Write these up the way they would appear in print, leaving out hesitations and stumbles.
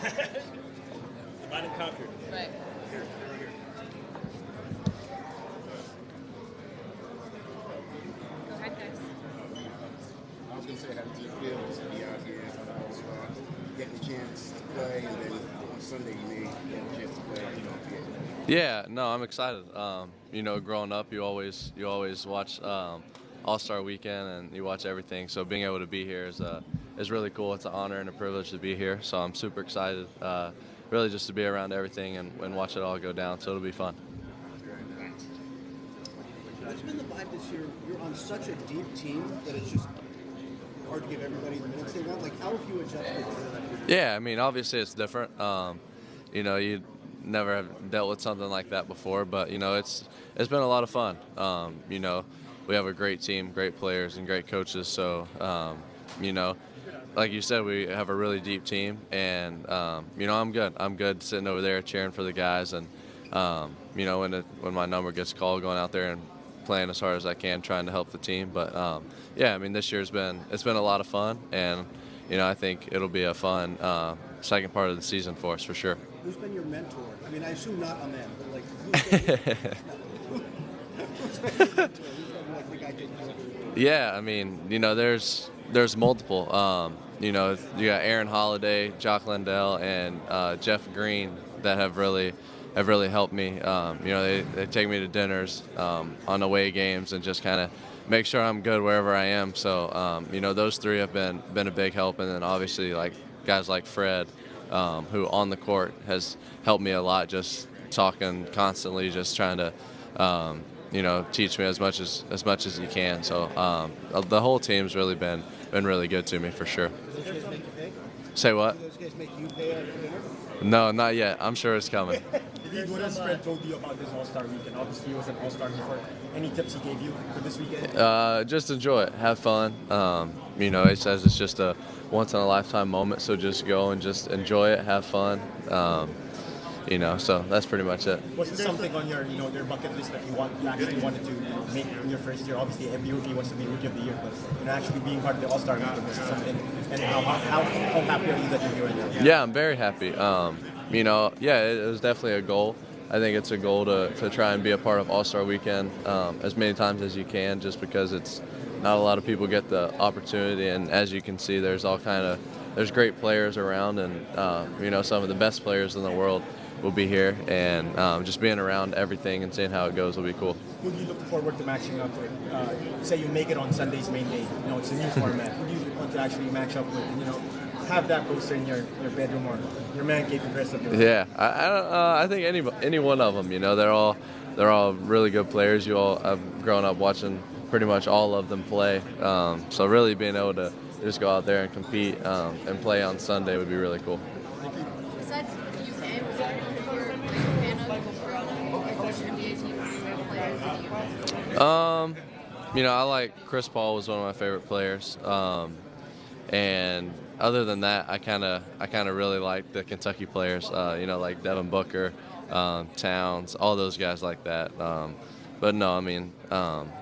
Divide and conquer. Right. Go ahead, guys. I was going to say, how did you feel to be out here, getting a chance to play, and then on Sunday you may get a chance to play, Yeah, no, I'm excited. Growing up, you always watch All-Star Weekend, and you watch everything. So being able to be here is really cool. It's an honor and a privilege to be here. So I'm super excited, really just to be around everything and watch it all go down. So it'll be fun. What's been the vibe this year? You're on such a deep team that it's just hard to give everybody the minutes they want. Like, how have you adjusted to that? Yeah, I mean, obviously it's different. You never have dealt with something like that before, but it's been a lot of fun. We have a great team, great players, and great coaches. So like you said, we have a really deep team, and I'm good. I'm good sitting over there cheering for the guys, and when my number gets called, going out there and playing as hard as I can, trying to help the team. But this year's been a lot of fun, and I think it'll be a fun second part of the season for us for sure. Who's been your mentor? I mean, I assume not a man, but like who's been your mentor? Who's been like the guy taking care of you? Yeah, I mean, there's multiple. You got Aaron Holiday, Jock Lindell, and Jeff Green that have really helped me. They take me to dinners on away games and just kind of make sure I'm good wherever I am. So those three have been a big help, and then obviously like guys like Fred, who on the court has helped me a lot, just talking constantly, just trying to teach me as much as he can. So the whole team's really been really good to me for sure. Do those guys make you pay? Say what? Do those guys make you pay at dinner? No, not yet. I'm sure it's coming. What has Fred told you about this All-Star Weekend? Obviously, he was an All-Star before. Any tips he gave you for this weekend? Just enjoy it, have fun. He says it's just a once-in-a-lifetime moment, so just go and just enjoy it, have fun. So that's pretty much it. Was there something on your bucket list that you actually wanted to make in your first year? Obviously, every rookie wants to be Rookie of the Year, but actually being part of the All-Star Weekend was something. And how happy are you that you're here right now? Yeah, I'm very happy. It was definitely a goal. I think it's a goal to try and be a part of All-Star Weekend as many times as you can, just because it's not a lot of people get the opportunity. And as you can see, there's there's great players around, and some of the best players in the world will be here, and just being around everything and seeing how it goes will be cool. Who do you look forward to matching up with? Say you make it on Sunday's main day. It's a new format. Who do you want to actually match up with? And, have that poster in your bedroom or your man cave for the rest of your life. Yeah, I think any one of them. They're all really good players. I've grown up watching pretty much all of them play. So really being able to just go out there and compete and play on Sunday would be really cool. Besides UK, was there anyone you're a fan of growing up? Which NBA team or favorite players that you? I like Chris Paul was one of my favorite players, and other than that, I kind of really like the Kentucky players. Like Devin Booker, Towns, all those guys like that. But no, I mean,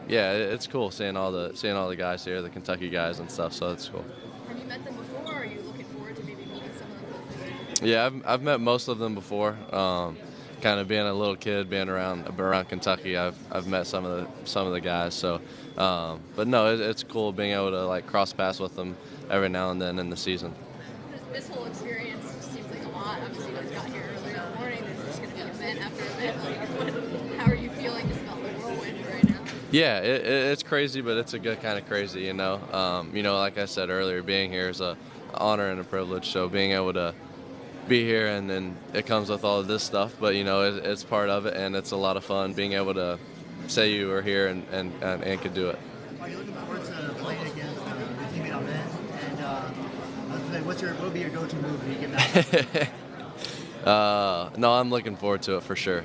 it's cool seeing all the guys here, the Kentucky guys and stuff. So it's cool. Have you met them before? Or are you looking forward to maybe meeting some of them? Yeah, I've met most of them before. Kind of being a little kid, being around Kentucky, I've met some of the guys. So, but no, it's cool being able to like cross paths with them every now and then in the season. This whole experience seems like a lot. Obviously, you guys got here early in the morning. There's just going to be event after event. How are you feeling just about the whirlwind right now? Yeah, it's crazy, but it's a good kind of crazy. Like I said earlier, being here is an honor and a privilege. So being able to be here, and then it comes with all of this stuff, but it's part of it, and it's a lot of fun being able to say you were here and could do it. Are you looking forward to playing against your teammate on men? And what would be your go-to move when you get back? No, I'm looking forward to it for sure.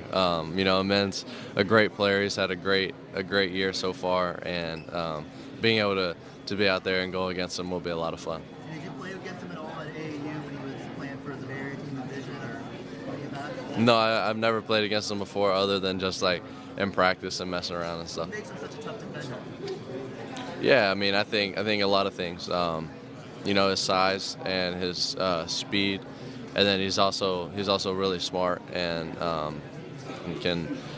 Men's a great player. He's had a great year so far, and being able to be out there and go against him will be a lot of fun. And did you play against him at all at AAU when he was playing for the Bay Area team division or any of that? No, I've never played against him before, other than just like in practice and messing around and stuff. What makes him such a tough defender? Yeah, I mean, I think a lot of things. His size and his speed. then he's also really smart and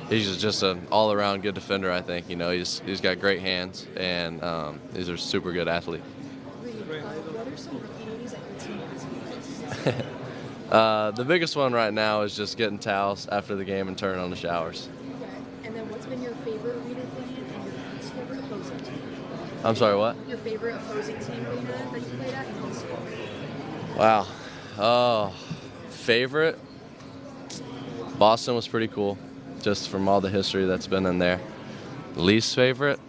he's just an all-around good defender. I think he's got great hands and he's a super good athlete. What are some rookie duties that your team has? The biggest one right now is just getting towels after the game and turning on the showers. Okay. And then what's been your favorite arena playing and your least favorite opposing team? I'm sorry, what? Your favorite opposing team arena that you played at and least favorite? Wow. Oh, favorite? Boston was pretty cool, just from all the history that's been in there. Least favorite?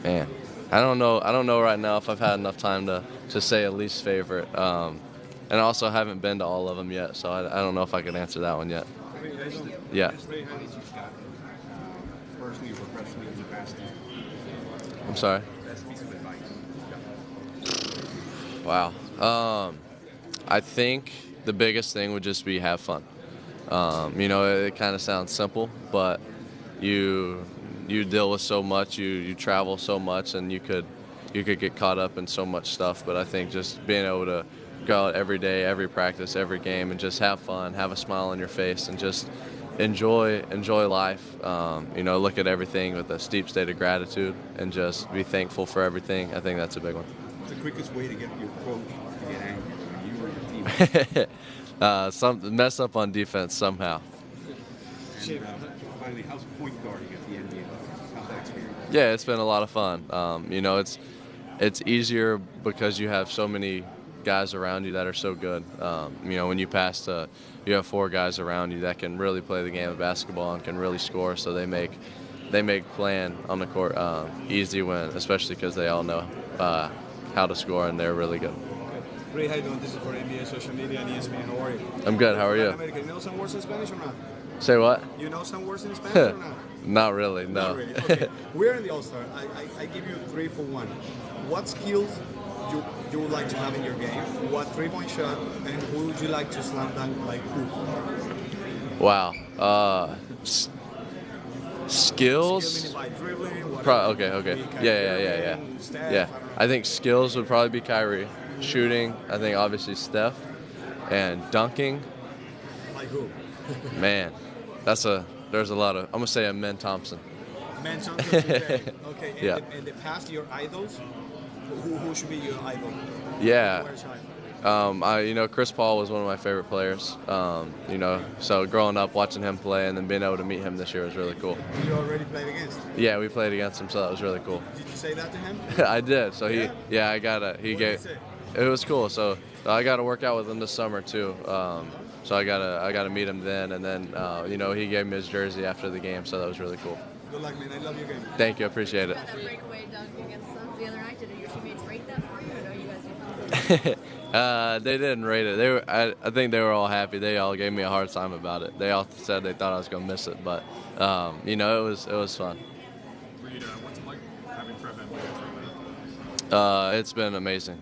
Man, I don't know right now if I've had enough time to say a least favorite. And I also haven't been to all of them yet, so I don't know if I can answer that one yet. Yeah. Personally, professionally, in the past. I'm sorry. Wow. I think the biggest thing would just be have fun. It kind of sounds simple, but you deal with so much, you travel so much, and you could get caught up in so much stuff. But I think just being able to go out every day, every practice, every game, and just have fun, have a smile on your face, and just enjoy life. Look at everything with a steep state of gratitude, and just be thankful for everything. I think that's a big one. What's the quickest way to get your coach to get angry when you or your team? Something mess up on defense somehow. And finally, how's point guarding at the NBA? How's that experience? Yeah, it's been a lot of fun. It's easier because you have so many guys around you that are so good. When you pass you have 4 guys around you that can really play the game of basketball and can really score. So they make playing on the court easy especially because they all know how to score and they're really good. Ray, how you doing? This is for NBA social media and ESPN. How are you? I'm good. How are you? America, you know some words in Spanish or not? Say what? You know some words in Spanish or not? Not really. No. Not really. Okay. We're in the All-Star. I give you 3 for 1. What skills you would like to have in your game? What 3-point shot? And who would you like to slam dunk like who? Wow. Skills. Skill meaning by dribbling. Okay. Kyrie Yeah. Irving, Steph, Yeah. I don't know. I think skills would probably be Kyrie. Shooting, I think obviously Steph. And dunking, Like who? man, there's a lot of. I'm gonna say Amen Thompson. Man, something today. Okay. And Yeah. in the past, your idols. Who should be your idol? Yeah. Where's your idol? Chris Paul was one of my favorite players. So growing up watching him play and then being able to meet him this year was really cool. You already played against. Yeah, we played against him, so that was really cool. Did you say that to him? I did. So he Yeah? got he What did gave. he say? It was cool. So I got to work out with him this summer too. So I gotta meet him then, and then he gave me his jersey after the game, so that was really cool. Good luck, man. I love your game. Thank you, appreciate it. That breakaway dunk against Suns the other night, did your teammates rate that for you, or no, you guys didn't? They didn't rate it. I think they were all happy. They all gave me a hard time about it. They all said they thought I was gonna miss it, but it was fun. Reed, what's it like having Fred VanVleet? It's been amazing.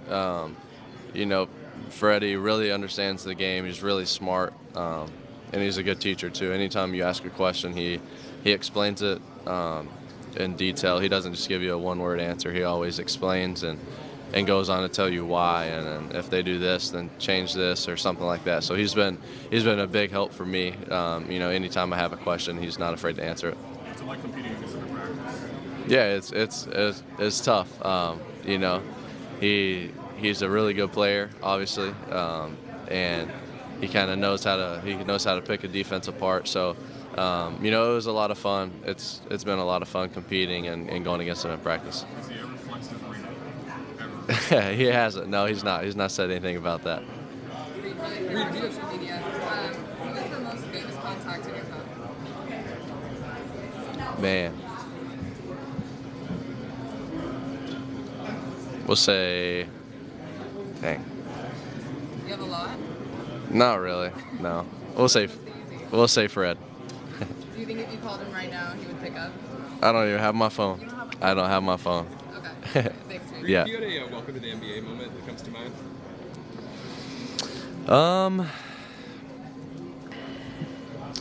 Freddie really understands the game. He's really smart, and he's a good teacher too. Anytime you ask a question, he explains it in detail. He doesn't just give you a one-word answer. He always explains and goes on to tell you why, and if they do this, then change this or something like that. So he's been a big help for me. Anytime I have a question, he's not afraid to answer it. What's it like competing against him in practice? Yeah, it's tough. He's a really good player, obviously, and he kind of knows how to pick a defense apart. So, it was a lot of fun. It's been a lot of fun competing and going against him in practice. Has he ever flexed his ring? Ever? He hasn't. No, he's not. He's not said anything about that. Reed, social media. Who is the most famous contact in your phone? Man. We'll say, dang. You have a lot? Not really. No. We'll say Fred. Do you think if you called him right now, he would pick up? I don't even have my phone. You don't have a I don't have my phone. Okay. Thanks, Reed. Yeah. Do you have a welcome to the NBA moment that comes to mind?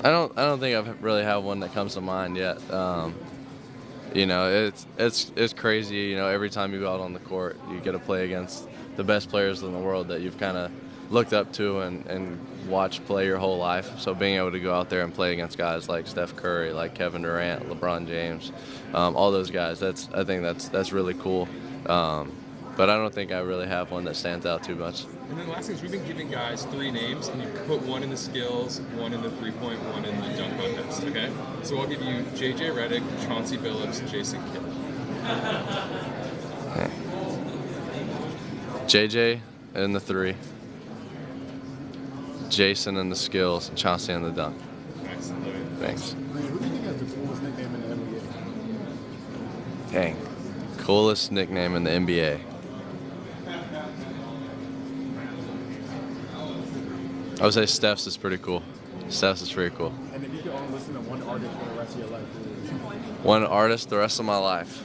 I don't think I've really had one that comes to mind yet. It's crazy. Every time you go out on the court, you get to play against the best players in the world that you've kind of looked up to and watched play your whole life. So being able to go out there and play against guys like Steph Curry, like Kevin Durant, LeBron James, all those guys, I think that's really cool. But I don't think I really have one that stands out too much. And then the last thing is we've been giving guys 3 names, and you put one in the skills, one in the three-point, one in the dunk contest, okay? So I'll give you J.J. Redick, Chauncey Billups, Jason Kidd. Okay. J.J. in the 3, Jason in the skills, and Chauncey in the dunk. Nice. Thanks. Man, who do you think has the coolest nickname in the NBA? Dang. Coolest nickname in the NBA. I would say Steph's is pretty cool. Steph's is pretty cool. And if you could only listen to one artist for the rest of your life, who would it be? One artist the rest of my life.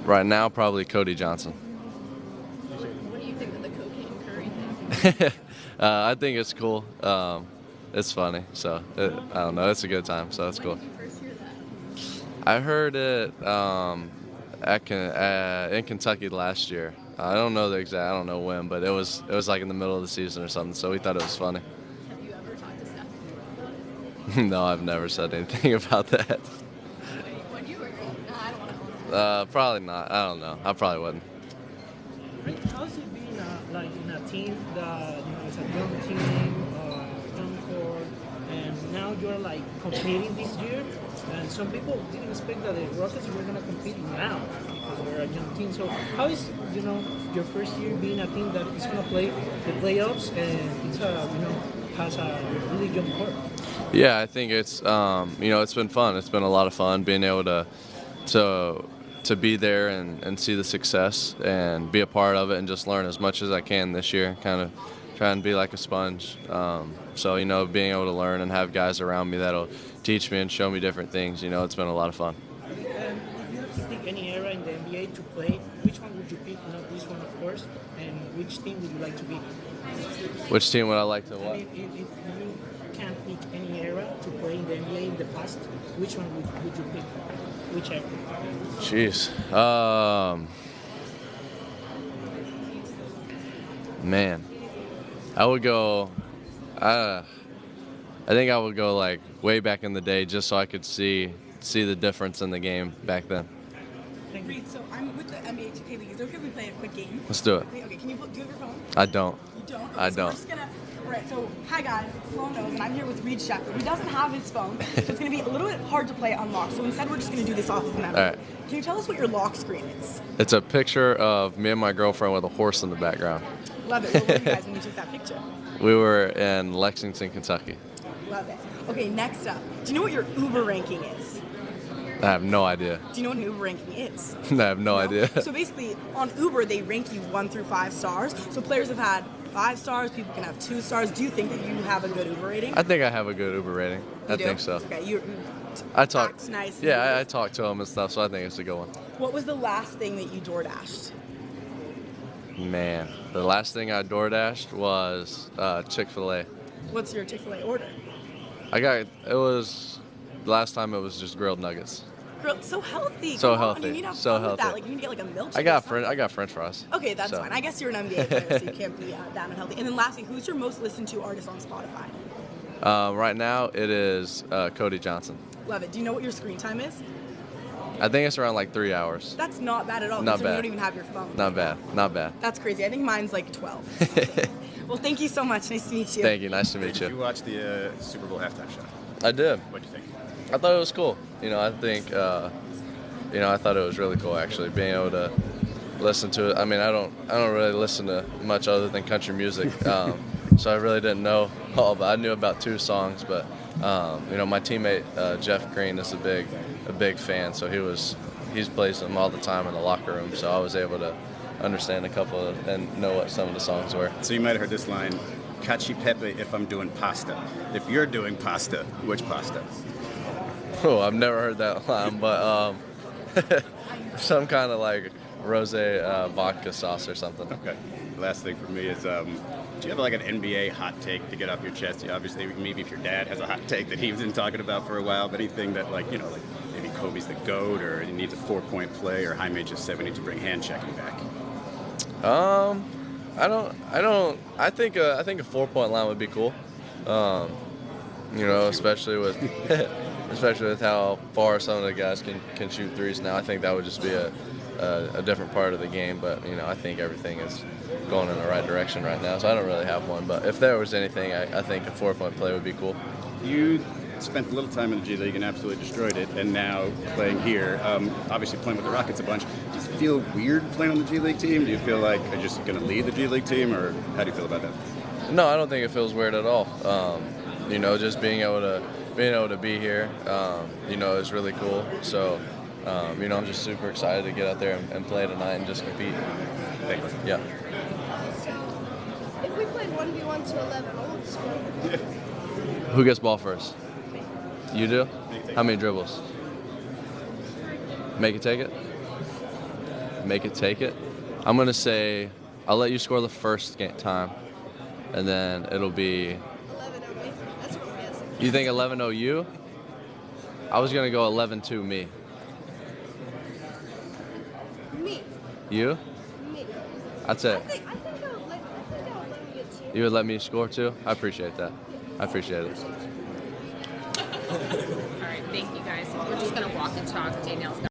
Right now, probably Cody Johnson. What do you think of the cocaine curry thing? I think it's cool. It's funny, so I don't know. It's a good time, so it's cool. When did you first hear that? I heard it in Kentucky last year. I don't know the exact. I don't know when, but it was like in the middle of the season or something. So we thought it was funny. Have you ever talked to Steph about it? No, I've never said anything about that. When you were growing up? I don't want to. Probably not. I don't know. I probably wouldn't. How's it being like in a team that is a young team, young core, and now you're like competing this year? And some people didn't expect that the Rockets were gonna compete now because they're a young team. So how is your first year being a team that is gonna play the playoffs and it's has a really young core? Yeah, I think it's it's been fun. It's been a lot of fun being able to be there and see the success and be a part of it and just learn as much as I can this year. Kind of try and be like a sponge. So being able to learn and have guys around me that'll teach me and show me different things. It's been a lot of fun. If you have to pick any era in the NBA to play, which one would you pick? This one, of course. And which team would you like to be? Which team would I like to I what? mean, if you can't pick any era to play in the NBA in the past, which one would you pick? Which era? Jeez. Man. I would go. I think I would go like way back in the day, just so I could see the difference in the game back then. Reed, so I'm with the NBA 2K League. Is it okay if we play a quick game? Let's do it. Okay, can you do you have your phone? I don't. You don't? Okay, I so don't. We're just gonna. Alright, so hi guys, it's Slow Nose, and I'm here with Reed Shepard. He doesn't have his phone, so it's gonna be a little bit hard to play unlocked. So instead, we're just gonna do this off of memory. All right. Can you tell us what your lock screen is? It's a picture of me and my girlfriend with a horse in the background. Love it. Where were you guys when you took that picture? We were in Lexington, Kentucky. Love it. Okay, next up. Do you know what your Uber ranking is? I have no idea. Do you know what an Uber ranking is? I have no idea. So basically, on Uber, they rank you 1 through 5 stars. So players have had 5 stars, people can have 2 stars. Do you think that you have a good Uber rating? I think I have a good Uber rating. You I do? think so. Okay, you I talk. act nice. Yeah, I talk to him and stuff, so I think it's a good one. What was the last thing that you DoorDashed? Man, the last thing I DoorDashed was Chick-fil-A. What's your Chick-fil-A order? Last time it was just grilled nuggets. So healthy. So Come on, healthy. You need to have So fun with that. healthy. Like you need to get like a milkshake. I or got French fries. Okay, that's So. fine. I guess you're an NBA player, so you can't be that unhealthy. And then lastly, who's your most listened to artist on Spotify? Right now it is Cody Johnson. Love it. Do you know what your screen time is? I think it's around like 3 hours. That's not bad at all. Not considering bad. You don't even have your phone. Not bad. Not bad. That's crazy. I think mine's like 12. Well, thank you so much. Nice to meet you. Thank you. Nice to meet Did you you. watch the Super Bowl halftime show? I did. What'd you think? I thought it was cool. I think, I thought it was really cool actually being able to listen to it. I mean, I don't really listen to much other than country music, so I really didn't know all. But I knew about 2 songs. But my teammate Jeff Green is a big fan, so he plays them all the time in the locker room. So I was able to understand a couple and know what some of the songs were. So you might have heard this line, "Caci pepe if I'm doing pasta." If you're doing pasta, which pasta? Oh, I've never heard that line, but some kind of like rosé vodka sauce or something. Okay. Last thing for me is, do you have like an NBA hot take to get off your chest? Obviously, maybe if your dad has a hot take that he's been talking about for a while, but anything that like maybe Kobe's the GOAT or he needs a 4-point play or Jaime just 70 to bring hand checking back. I think a 4-point line would be cool. You know, especially with how far some of the guys can shoot threes now. I think that would just be a different part of the game. But you know, I think everything is going in the right direction right now. So I don't really have one. But if there was anything, I think a 4-point play would be cool. You spent a little time in the G League and absolutely destroyed it, and now playing here, obviously playing with the Rockets a bunch. Does it feel weird playing on the G League team? Do you feel like you're just going to lead the G League team, or how do you feel about that? No, I don't think it feels weird at all. You know, just being able to be here, you know, is really cool. So, you know, I'm just super excited to get out there and play tonight and just compete. Thanks. Yeah. So, if we played 1v1 to 11, what would the score be? Who gets ball first? You do? How many dribbles? Make it take it? Make it take it? I'm going to say I'll let you score the first time, and then it'll be... 11-0 me. That's what I'm guessing. You think 11-0 you? I was going to go 11-2 me. Me. You? Me. That's it. I think I'll let you get 2. You would let me score too? I appreciate that. I appreciate it. All right, thank you guys. We're just going to walk and talk. Danielle's got